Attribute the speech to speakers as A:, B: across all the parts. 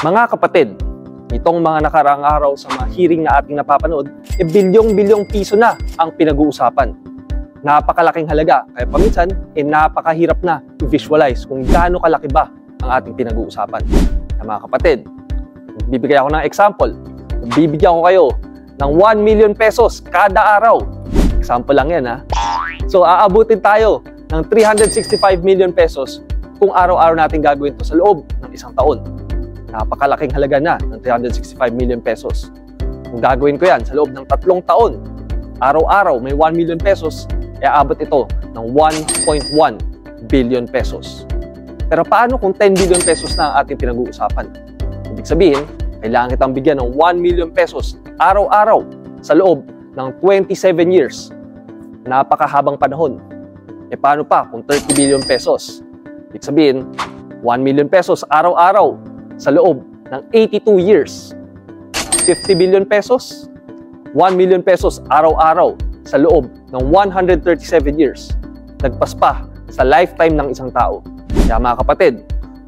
A: Mga kapatid, itong mga nakaraang araw sa mga hearing na ating napapanood, bilyong-bilyong piso na ang pinag-uusapan. Napakalaking halaga, kaya paminsan, napakahirap na i-visualize kung gaano kalaki ba ang ating pinag-uusapan. Kaya mga kapatid, bibigay ako ng example. Bibigyan ko kayo ng 1 million pesos kada araw. Example lang yan, ha? So, aabutin tayo ng 365 million pesos kung araw-araw natin gagawin to sa loob ng isang taon. Napakalaking halaga na ng 365 million pesos. Kung gagawin ko yan sa loob ng 3 taon, araw-araw may 1 million pesos, aabot ito ng 1.1 billion pesos. Pero paano kung 10 billion pesos na ang ating pinag-uusapan? Ibig sabihin, kailangan kitang bigyan ng 1 million pesos araw-araw sa loob ng 27 years. Napakahabang panahon. Paano pa kung 30 billion pesos? Ibig sabihin, 1 million pesos araw-araw sa loob ng 82 years. 50 billion pesos, 1 million pesos araw-araw sa loob ng 137 years. Nagpas pa sa lifetime ng isang tao. Kaya mga kapatid,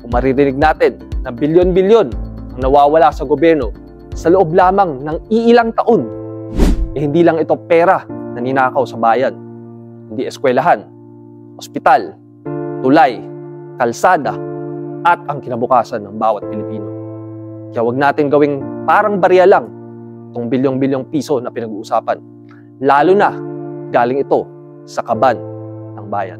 A: kung maririnig natin na bilyon-bilyon ang nawawala sa gobyerno sa loob lamang ng iilang taon, hindi lang ito pera na ninakaw sa bayan. Hindi eskwelahan, ospital, tulay, kalsada, at ang kinabukasan ng bawat Pilipino. Kaya huwag natin gawing parang barya lang itong bilyong-bilyong piso na pinag-uusapan. Lalo na galing ito sa kaban ng bayan.